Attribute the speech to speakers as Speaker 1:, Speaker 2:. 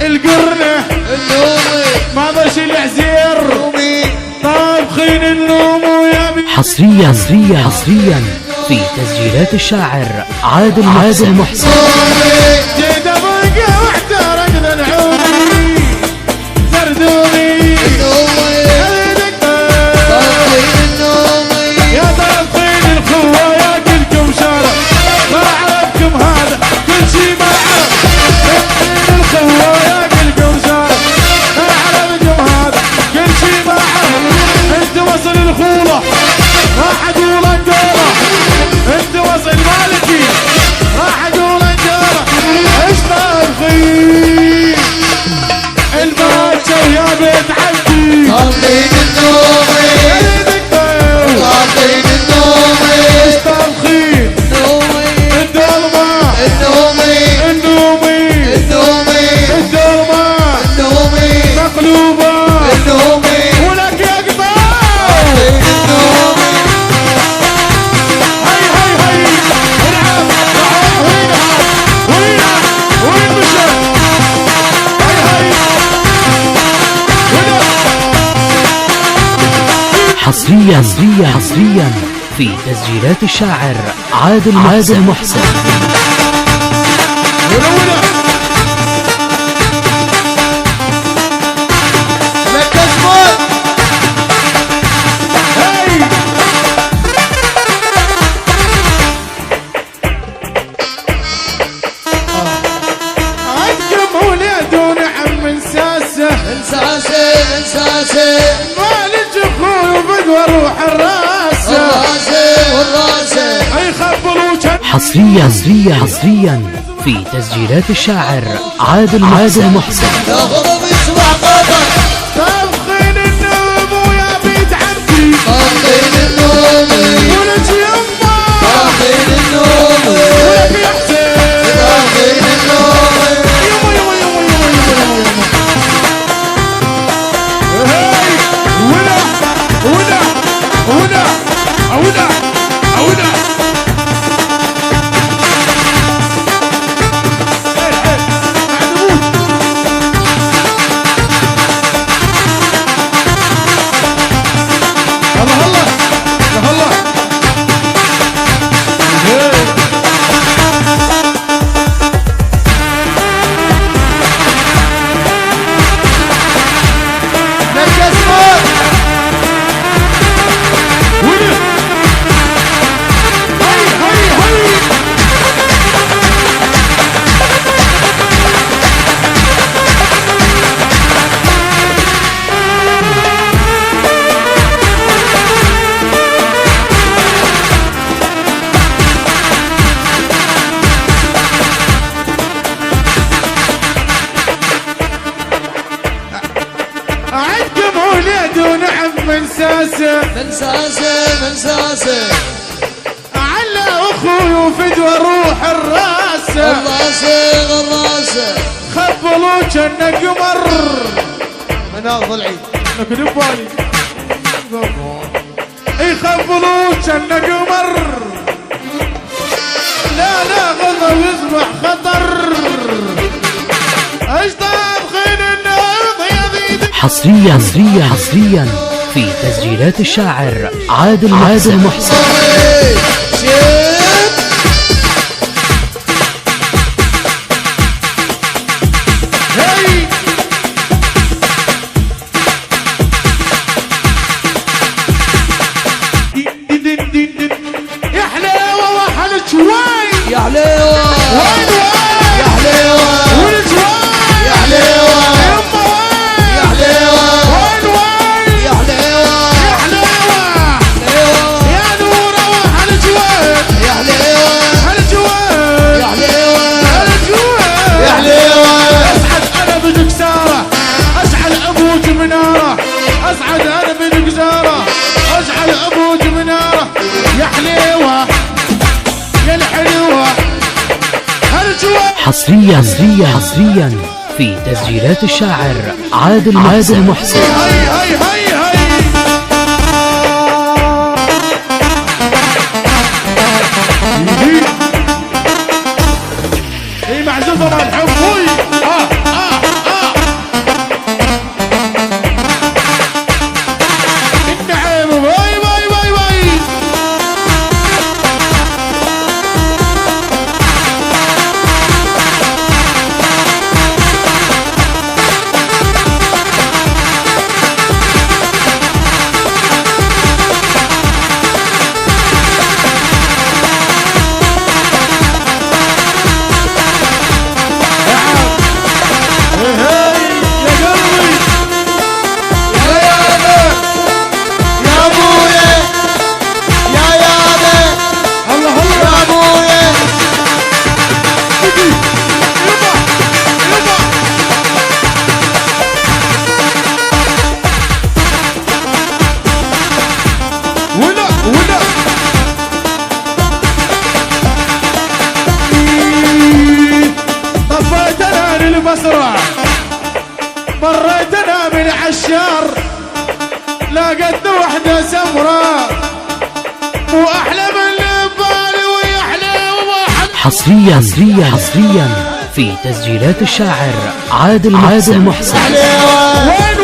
Speaker 1: القرنة
Speaker 2: النومي
Speaker 1: ما ضش العزير طابخين النوم ويا بي.
Speaker 3: حصريا في تسجيلات الشاعر عادل محسن.
Speaker 1: جيت ابقى واحترق ذا العودي زردوني يا طابخين الخوة يا كلكم شارع ما عرفكم هذا كل شي ما عرف الخوة يا كلكم شارع ما عرفكم هذا كل شي ما عرف انت وصل الخولة راح اقول انقوله انت وصل مالكي راح اقول انقوله ايش طابخين الماتشة ويا بيت عبدي
Speaker 2: طابخين النومي طابخين النومي
Speaker 1: ايش طابخين الدولمة
Speaker 2: النومي
Speaker 1: النومي
Speaker 2: النومي
Speaker 1: الدولمة
Speaker 2: النومي
Speaker 1: مقلوبة
Speaker 2: النومي
Speaker 1: ولك يقطع
Speaker 2: طابخين النومي
Speaker 1: هي هي هي العب وينها وين مشى هي هي
Speaker 3: حصريا في تسجيلات الشاعر عادل محسن.
Speaker 1: عندكم ولاد ونعم من ساسه
Speaker 2: انساسه
Speaker 1: مالك اخوي وبدوى روح الراسه
Speaker 2: والراسه
Speaker 1: اي خبلوا جن
Speaker 3: حصريا في تسجيلات الشاعر عادل محسن.
Speaker 2: يا غضب يصبح قدر
Speaker 1: طابخين النوم ويا بيت عبدي
Speaker 2: طابخين النومي
Speaker 1: ولك يما
Speaker 2: طابخين النومي
Speaker 1: ولك يا حسين
Speaker 2: طابخين النومي
Speaker 1: يما يما يما يما يما يما هاي ولا عندكم ولاد ونعم من ساسه على اخوي وفدوى روح الراسه
Speaker 2: الراسه
Speaker 1: خبلوا جنة قمر
Speaker 2: مناظ العيد
Speaker 1: لكن ببالي يخبلوا جنة قمر لا غضب يصبح خطر ايش طابخين النهض يا ذي
Speaker 3: حصريا في تسجيلات الشاعر عادل محسن.
Speaker 1: يا حلاوة وحل شوي
Speaker 2: يا حليوة
Speaker 1: وين
Speaker 2: يا حليوة
Speaker 1: والجوي
Speaker 2: يا حليوة
Speaker 1: يما وين
Speaker 2: يا حليوة
Speaker 1: وين
Speaker 2: يا حليوة
Speaker 1: يا حلاوة
Speaker 2: حليوة
Speaker 1: يا نورة وحل شوي
Speaker 2: يا حليوة
Speaker 1: هالجوي
Speaker 2: يا حليوة
Speaker 1: هالجوي
Speaker 2: يا حليوة
Speaker 1: اسعد انا بجكسارة اشعل ابوك منارة اسعد انا بجكسارة اشعل ابوك منارة يا حليوة يا الحلوة هالجوي
Speaker 3: حصريا في تسجيلات الشاعر عادل محسن.
Speaker 1: هي هي معزوزه مال حب وي النعيم باي باي باي باي المسرح مريت انا من عشار لقيت وحده سمراء واحلى من اللي ببالي ويحلى وما
Speaker 3: حصريا في تسجيلات الشاعر عادل محسن.
Speaker 1: وين